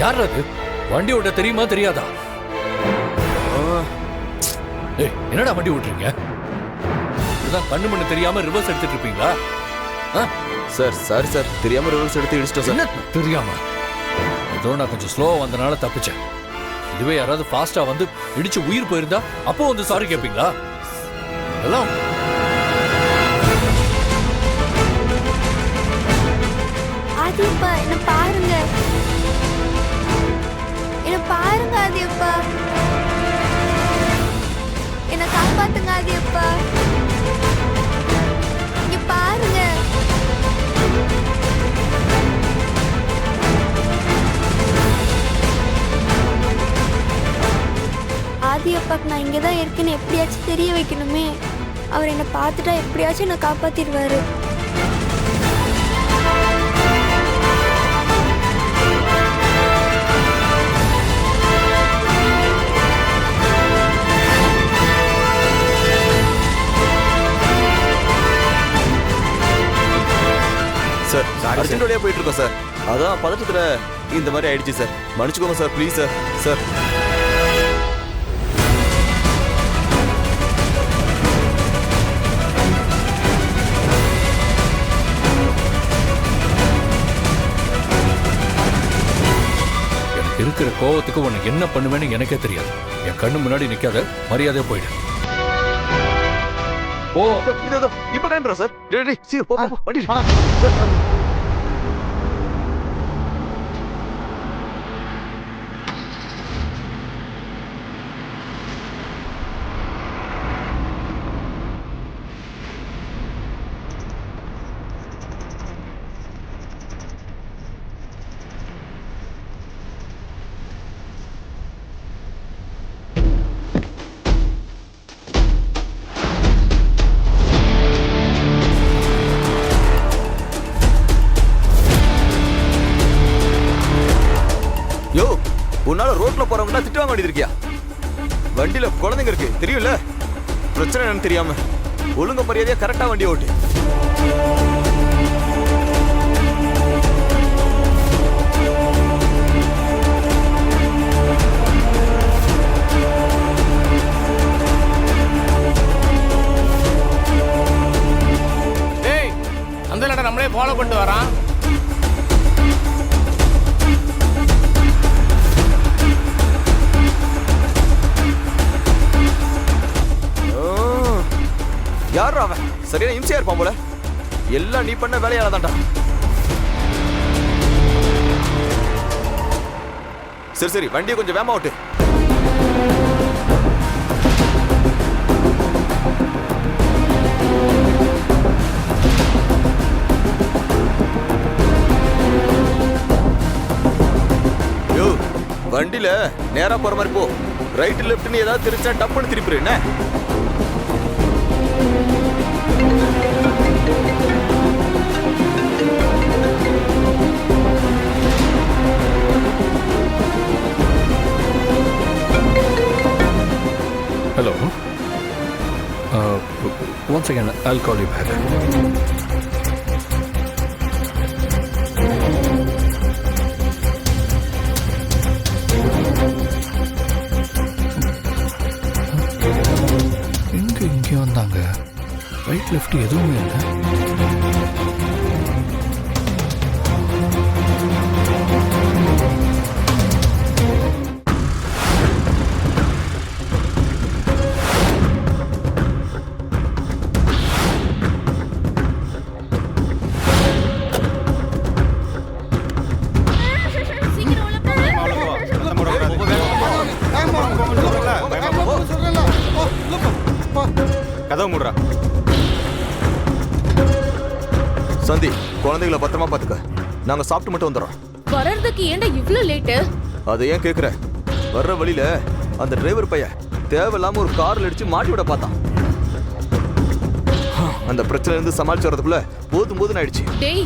யார் அது? வண்டி ஓட்ட தெரியுமா தெரியாதா? ஏய், என்னடா வண்டி ஓட்டுறீங்க? இதுதான் கண்ணு மண்ணு தெரியாம ரிவர்ஸ் எடுத்துட்டு இருப்பீங்களா? சார் சாரி சார், தெரியாம ரிவர்ஸ் எடுத்து இடிச்சிட்டோம் சார். என்ன தெரியாம? ஏதோ நான் கொஞ்சம் ஸ்லோவா வந்தனால தப்பிச்சேன். இதுவே யாராவது ஃபாஸ்டா வந்து இடிச்சு உயிர் போயிருந்தா அப்போ வந்து சாரி கேட்பீங்களா? எல்லாம் ஆதியப்பா என்ன பாருங்க, என்ன பாருங்க ஆதியப்பா, என்ன காப்பாத்துங்க ஆதியப்பா, இங்க பாருங்க. ஆதியப்பாக்கு நான் இங்கதான் இருக்கேன்னு எப்படியாச்சும் தெரிய வைக்கணுமே. அவர் என்னை பார்த்துட்டா எப்படியாச்சும் என்னை காப்பாத்திடுவாரு. சார் அர்ஜென்ட் வழியா போயிட்டு இருக்கோம் சார். அதான் பதட்டத்துல இந்த மாதிரி ஆயிடுச்சு சார். மன்னிச்சுக்கோங்க சார், ப்ளீஸ் சார். சார் இருக்கிற கோவத்துக்கு உனக்கு என்ன பண்ணுவேன்னு எனக்கே தெரியாது. என் கண்ணு முன்னாடி நிக்காத, மரியாதையா போயிடு. ஓ இதோ இப்ப கிளம்புறோம் சார். ரெடி சீக்கிரம் போ போ வண்டி. யோ, உன்னால ரோட்ல போறவங்க திட்டு வாங்க வேண்டியது இருக்கியா? வண்டியில குழந்தைங்க இருக்கு தெரியும்ல. பிரச்சனை என்னன்னு தெரியாம ஒழுங்க மரியாதையா கரெக்டா வண்டி ஓட்டு. டேய், அந்த லெட்டர் நம்மளே ஃபாலோ பண்ணிட்டு வரான். யார் அவன்? சரியான இம்சையா இருப்பான் போல. எல்லாம் நீ பண்ண வேலையால தான்டா. சரி சரி, வண்டியை கொஞ்சம் வேகமா ஓட்டு. யோ, வண்டியில நேரா போற மாதிரி போ. ரைட் லெஃப்ட்னு ஏதாவது திருச்சா டப்புன்னு திருப்பிடு. என்ன Hello. Once again, I'll call you back. இங்கே வந்தாங்க. ரைட் லெஃப்ட் எதுவுமே இல்லை. கதவு மூடுறா. சந்தி, குழந்தைகளை பத்திரமா பாத்துக்க. நாங்க சாப்பிட்டு மட்டும் வந்துடுறோம். வர்றதுக்கு ஏன்டா இவ்ளோ லேட்டு? அதை ஏன் கேக்குற? வர்ற வழியில அந்த டிரைவர் பையன் தேவையில்லாம ஒரு கார்ல அடிச்சு மாட்டி விட பார்த்தான். அந்த பிரச்சனை இருந்து சமாளிச்சு வரதுக்குள்ள போதும் ஆயிடுச்சு. டேய்,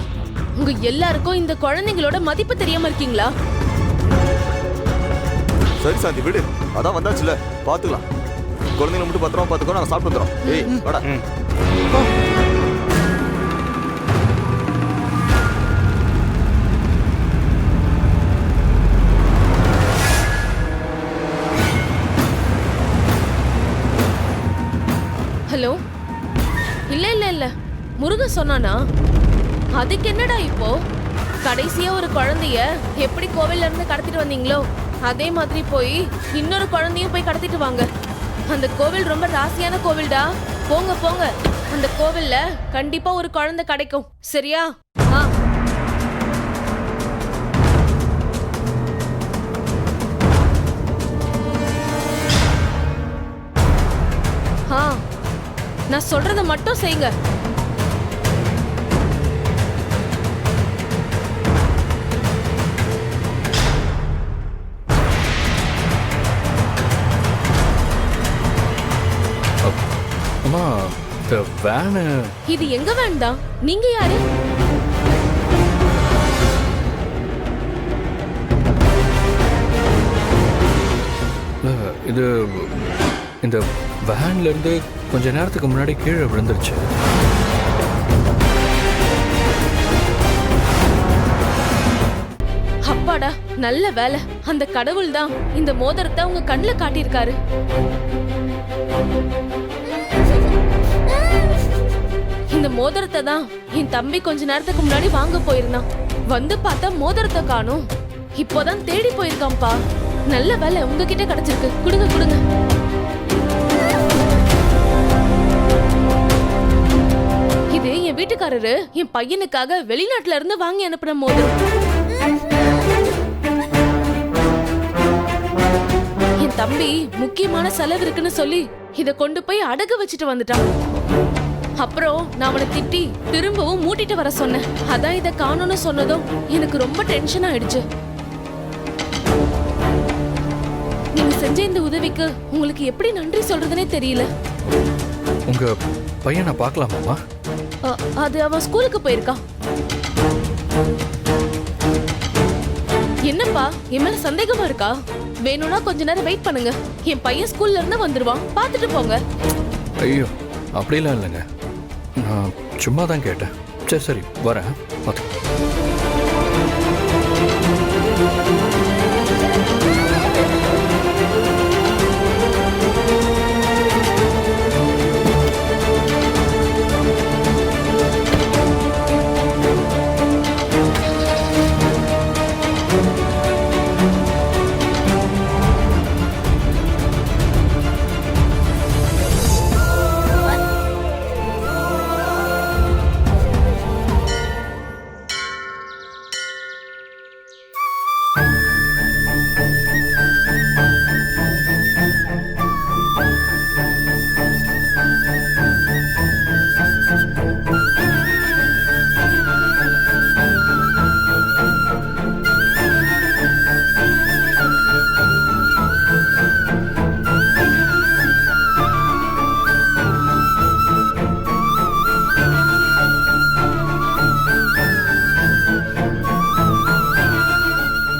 உங்க எல்லாருக்கும் இந்த குழந்தைங்களோட மதிப்பு தெரியாம இருக்கீங்களா? சரி சாந்தி விடு, அதான் வந்தாச்சுல பாத்துக்கலாம். குழந்தைங்களை மட்டும் பத்திரமா பாத்துக்கோ, நாங்க சாப்பிட்டு வந்துடுறோம். ஏய் வாடா. ஹலோ. இல்ல இல்ல இல்ல, முருகன் சொன்னானா? அதுக்கு என்னடா இப்போ? கடைசியா ஒரு குழந்தைய எப்படி கோவில்ல இருந்து கடத்திட்டு வந்தீங்களோ அதே மாதிரி போய் இன்னொரு குழந்தையும் போய் கடத்திட்டு வாங்க. அந்த கோவில் ரொம்ப ராசியான கோவில்டா. போங்க போங்க, அந்த கோவில்ல கண்டிப்பா ஒரு குழந்தை கிடைக்கும். சரியா? நான் சொல்றத மட்டும் செய்யுங்க. அம்மா, இந்த வேனு இது எங்க வேண்டாம்? நீங்க யாரு? இது இந்த வேன்ல இருந்து கொஞ்ச நேரத்துக்கு முன்னாடி கீழே விழுந்துருச்சு. அப்பாடா, நல்ல வேலை. அந்த கடவுள் தான் இந்த மோதிரத்தை உங்க கண்ணுல காட்டியிருக்காரு. இந்த மோதிரத்தை தான் என் தம்பி கொஞ்ச நேரத்துக்கு முன்னாடி வாங்க போயிருந்தான். வந்து பார்த்தா மோதிரத்தை காணோம். இப்போதான் தேடி போயிருக்கான்பா. நல்ல வேலை உங்ககிட்ட கிடைச்சிருக்கு. கொடுங்க கொடுங்க. இது என் வீட்டுக்காரரு என் பையனுக்காக வெளிநாட்டுல இருந்து வாங்கி அனுப்பின மோதிரம். என் தம்பி முக்கியமான செலவு இருக்குன்னு சொல்லி இத கொண்டு போய் அடகு வச்சுட்டு வந்துட்டான். அப்புறம் நான் அவனை திட்டி திரும்பவும் மூட்டிட்டு வர சொன்னேன். அதான் இத காணோம்னு சொன்னதும் எனக்கு ரொம்ப டென்ஷன் ஆயிடுச்சு. நீங்க செஞ்ச இந்த உதவிக்கு உங்களுக்கு எப்படி நன்றி சொல்றதுனே தெரியல. உங்க பையனை பார்க்கலாமாமா? அது அவன் ஸ்கூலுக்கு போயிருக்கான். என்னப்பா, என் மேல சந்தேகமா இருக்கா? வேணும்னா கொஞ்ச நேரம் வெயிட் பண்ணுங்க. என் பையன் ஸ்கூல்ல இருந்து வந்துருவான், பாத்துட்டு போங்க. ஐயோ, அப்படிலாம் இல்லைங்க. நான் சும்மா தான் கேட்டேன். சரி சரி, வரேன்.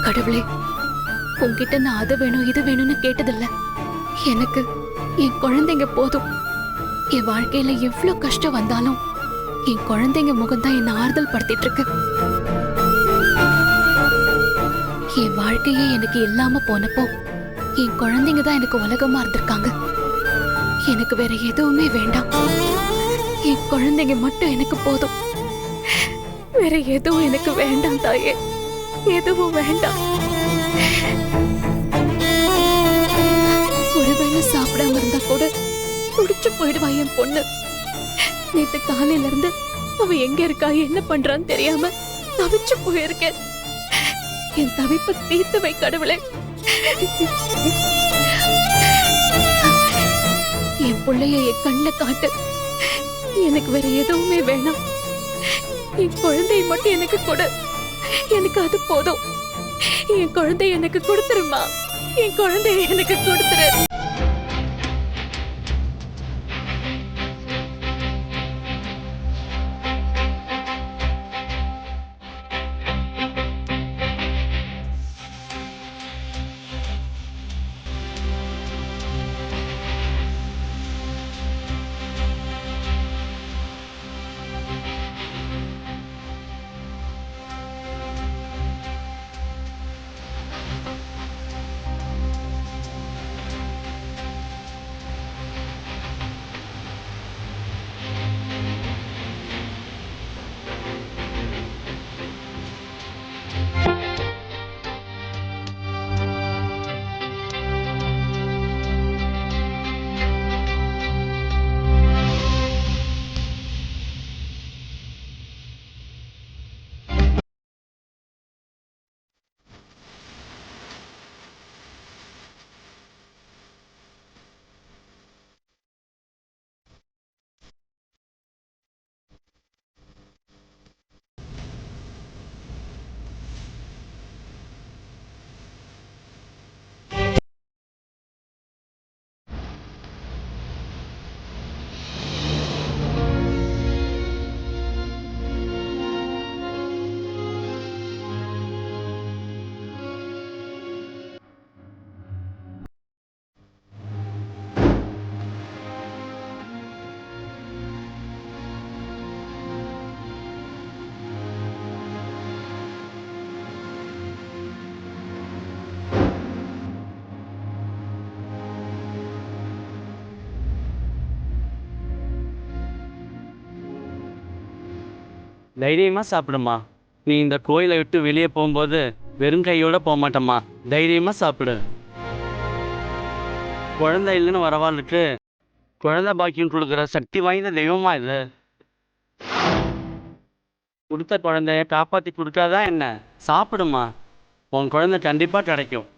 கடவுளே, உன்கிட்ட நான் அது வேணும் இது வேணும்னு கேட்டதில்ல. எனக்கு என் குழந்தைங்க போதும். என் வாழ்க்கையில எவ்வளவு கஷ்டம் வந்தாலும் என் குழந்தைங்க முகம்தான் என்ன ஆறுதல் படுத்திட்டு இருக்கு. என் வாழ்க்கையே எனக்கு இல்லாம போனப்போ என் குழந்தைங்க தான் எனக்கு உலகமா இருந்திருக்காங்க. எனக்கு வேற எதுவுமே வேண்டாம். என் குழந்தைங்க மட்டும் எனக்கு போதும். வேற எதுவும் எனக்கு வேண்டாம் தாயே, எதுவும் வேண்டாம். ஒருவேளை சாப்பிடாம இருந்தா கூட துடிச்சு போயிடுவா என் பொண்ணு. நேத்து காலையில இருந்து அவ எங்க இருக்கா என்ன பண்றான்னு தெரியாம தவிச்சு போயிருக்கேன். என் தவிப்பை தீர்த்து வை கடவுளே. என் பிள்ளைய என் கண்ணுல காட்டு. எனக்கு வேற எதுவுமே வேணாம். என் குழந்தைய மட்டும் எனக்கு கொடு. எனக்கு அது போதும். என் குழந்தைய எனக்கு கொடுத்துருமா. என் குழந்தைய எனக்கு கொடுத்துரு. தைரியமாக சாப்பிடுமா. நீ இந்த கோயிலை விட்டு வெளியே போகும்போது வெறும் கையோட போக மாட்டேம்மா. தைரியமாக சாப்பிடு. குழந்தை இல்லைன்னு வரவாளுக்கு குழந்தை பாக்கியம் கொடுக்குற சக்தி வாய்ந்த தெய்வமா இது. கொடுத்த குழந்தைய காப்பாற்றி கொடுக்காதா என்ன? சாப்பிடுமா, உன் குழந்தை கண்டிப்பாக கிடைக்கும்.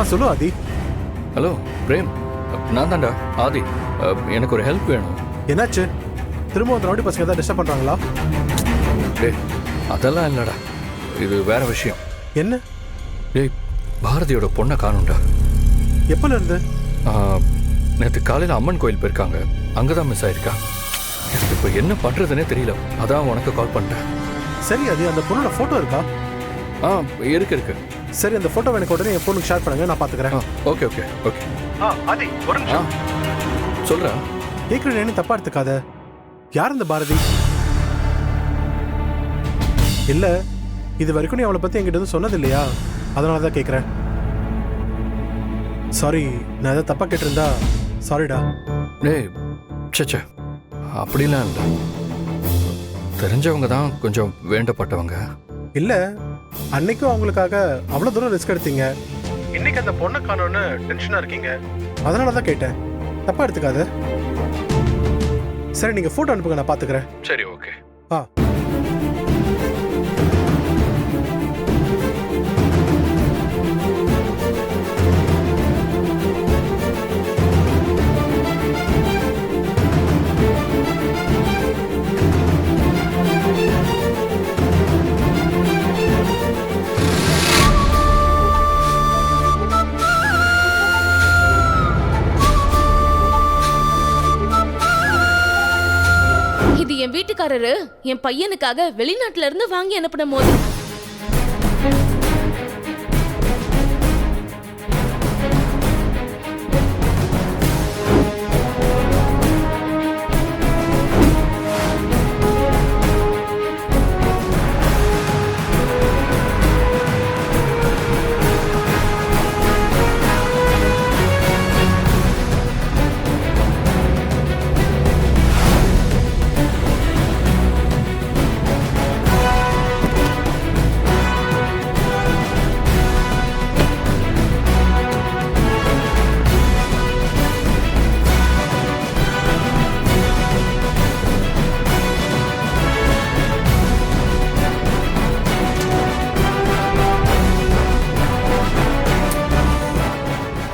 சொல்லு ஆதி. ஹலோ பிரேம், நான் தான்டா ஆதி. எனக்கு ஒரு ஹெல்ப் வேணும். என்னாச்சு? திரும்ப அந்த ரவுடி பசங்க ஏதாவது டிஸ்டர்ப் பண்றாங்களா? டேய், அதெல்லாம் இல்லடா, இது வேற விஷயம். என்ன? டேய், பாரதியோட பொண்ணை காணும்டா. எப்பல இருந்து? நேற்று காலையில் அம்மன் கோயில் போயிருக்காங்க, அங்கதான் மிஸ் ஆயிருக்கா. எனக்கு இப்போ என்ன பண்றதுன்னே தெரியல, அதான் உனக்கு கால் பண்ணிட்டேன். சரி, அது அந்த பொண்ணோட போட்டோ இருக்கா? இருக்கு. சரி, அந்த போட்டோ எனக்கு உடனே என் ஃபோனுக்கு ஷேர் பண்ணுங்க, நான் பாத்துக்கிறேன். ஓகே. ஆதி, ஒரு நிமிஷம் சொல்றேன். கேட்குறேன், என்ன தப்பா எடுத்துக்காத. யார் இந்த பாரதி? இல்ல, இது வரைக்கும் நீ அவளை பத்தி என்கிட்ட எதுவும் சொன்னது இல்லையா? அதனால தான் கேட்குறேன். சாரி, நான் ஏதாவது தப்பா கேட்டிருந்தா சாரிடா. டேய், சே, அப்படிலாம் இல்லை. தெரிஞ்சவங்க தான், கொஞ்சம் வேண்டப்பட்டவங்க. இல்ல, அன்னைக்கும் அவங்களுக்காக அவ்வளவு தூரம் ரிஸ்க் எடுத்தீங்க. இன்னைக்கு அந்த பொண்ணை காணோன்னு டென்ஷனா இருக்கீங்க. அதனால தான் கேட்டேன், தப்பா எடுத்துக்காத. சரி, நீங்க போட்டோ அனுப்புங்க, நான் பாத்துக்கிறேன். சரி, ஓகே. இது என் வீட்டுக்காரரு என் பையனுக்காக வெளிநாட்டுல இருந்து வாங்கி அனுப்பின மோதிரம்.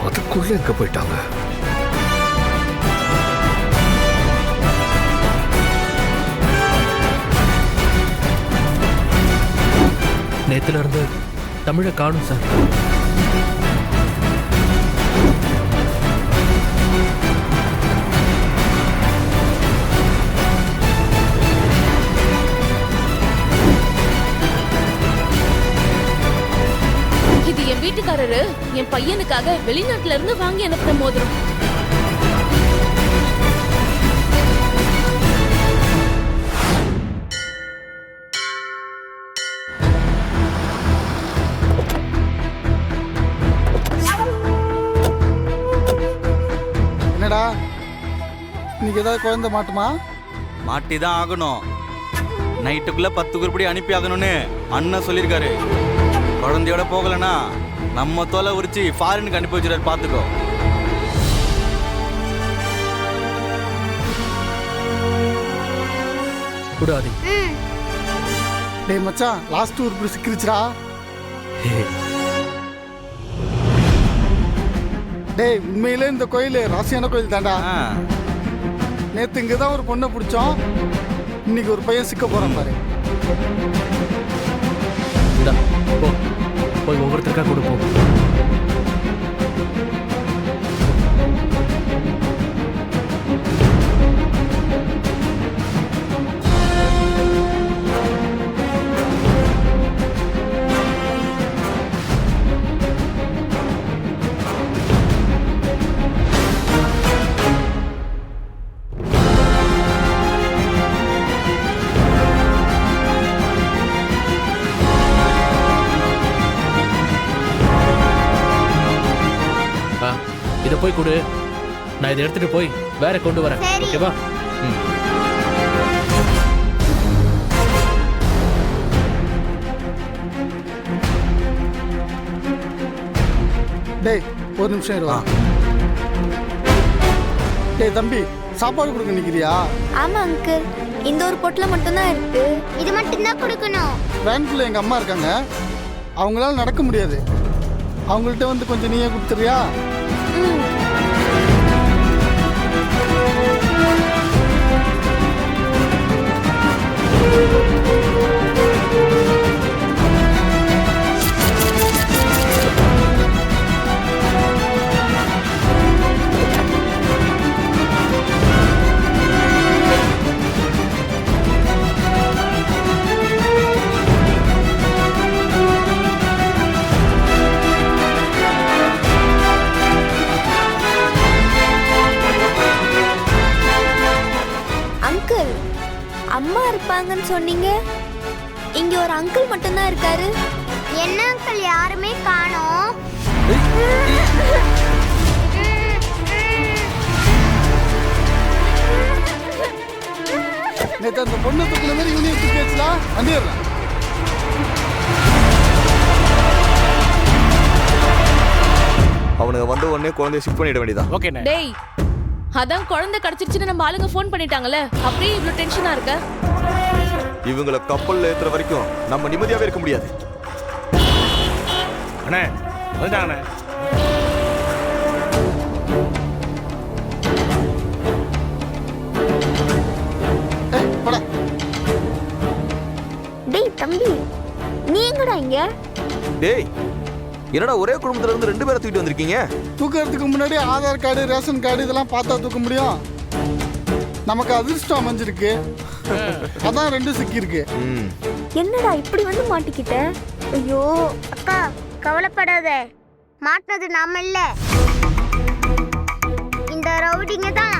அதுக்குள்ள எங்க போயிட்டாங்க? நேத்துல இருந்து தமிழை காணும் சார். இது என் வீட்டுக்காரரு என் பையனுக்காக வெளிநாட்டுல இருந்து வாங்கி அனுப்பின மோதிரம். என்னடா, இன்னைக்கு ஏதாவது குழந்தை மாட்டுமா? மாட்டி தான் ஆகணும். நைட்டுக்குள்ள 10 குறிப்படி அனுப்பி ஆகணும்னு அண்ணன் சொல்லியிருக்காரு. குழந்தையோட போகலன்னா நம்ம தோலை உரிச்சு ஃபாரினுக்கு அனுப்பி வச்சுறாரு, பார்த்துக்கோ. கூடாது. டேய் மச்சான், லாஸ்ட் உருப்படி சிக்கிருச்சுடா. டேய், உண்மையிலே இந்த கோயில் ராசியான கோயில் தாண்டா. நேத்து இங்கதான் ஒரு பொண்ணை பிடிச்சோம், இன்னைக்கு ஒரு பையன் சிக்க போறான் பாரு. போய் ஒவ்வொருத்தருக்கா கொடுப்போம். போய் கொடு. நான் இதை எடுத்துட்டு போய் வேற கொண்டு வரேன். சரி. ஓகேவா? டேய் ஒரு நிமிஷம் இருவா. டேய் தம்பி, சாப்பாடு கொடுக்க நிக்கிறியா? ஆமா அங்கிள், இந்த ஒரு பொட்டில் மட்டும்தான் இருக்கு. இது மட்டும்தான் கொடுக்கணும். வேன்குள்ள எங்க அம்மா இருக்காங்க, அவங்களால நடக்க முடியாது. அவங்கள்ட்ட வந்து கொஞ்சம் நீயே கொடுத்துறியா? அங்கிள், அம்மா இருப்பாங்கன்னு சொன்னீங்க, இங்க ஒரு அங்கிள் மட்டும்தான் இருக்காரு. என்ன அங்கிள், யாருமே காணோம். நேற்று அந்த பொண்ணு தூக்குன மாதிரி யூனியன் தூக்கி வச்சுலாம் வந்துடுறேன். அவனுக்கு வந்த உடனே குழந்தைய ஷிஃப்ட் பண்ணிட வேண்டியதான். ஓகேண்ணே. டேய், அதான் குழந்தை கிடைச்சிருச்சுன்னு நம்ம ஆளுங்க ஃபோன் பண்ணிட்டாங்கல்ல, அப்படியே இவ்வளவு டென்ஷனா இருக்க? இவங்களை கப்பல்ல ஏத்துற வரைக்கும் நம்ம நிம்மதியாவே இருக்க முடியாது. அண்ணே வந்துட்டாங்கண்ணே. போடா. டேய் தம்பி, நீ எங்கடா இங்க? டேய், என்னடா ஒரே குடும்பத்துல இருந்து 2 பேரை தூக்கிட்டு வந்திருக்கீங்க? தூக்கிறதுக்கு முன்னாடி ஆதார் கார்டு, ரேஷன் கார்டு இதெல்லாம் பார்த்தா தூக்க முடியும். நமக்கு அதிர்ஷ்டம் அமைஞ்சிருக்கு, அதான் 2 சிக்கியிருக்கு. என்னடா இப்படி வந்து மாட்டிக்கிட்ட? ஐயோ அக்கா, கவலைப்படாத, மாட்டினது நாம இல்ல, இந்த ரவுடிங்க தான்.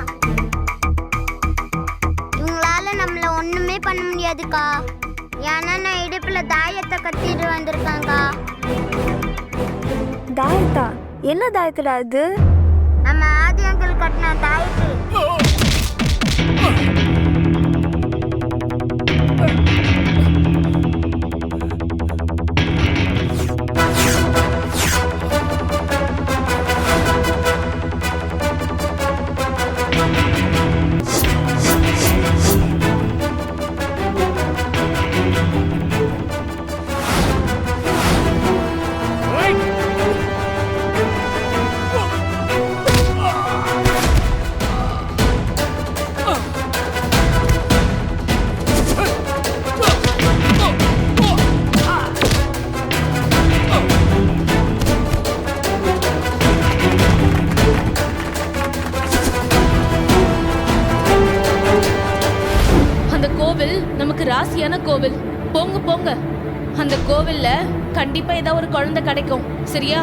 இவங்களால நம்மள ஒண்ணுமே பண்ண முடியாதுக்கா. ஏன்னா நான் இடுப்புல தாயத்தை கட்டிட்டு வந்திருக்காங்கக்கா. தாயத்தா? என்ன தாயத்தடா அது? நம்ம ஆதி அங்கிள் கட்டின தாயத்து. நமக்கு ராசியான கோவில். போங்க போங்க, அந்த கோவில்ல கண்டிப்பா ஏதாவது ஒரு குழந்தை கிடைக்கும். சரியா?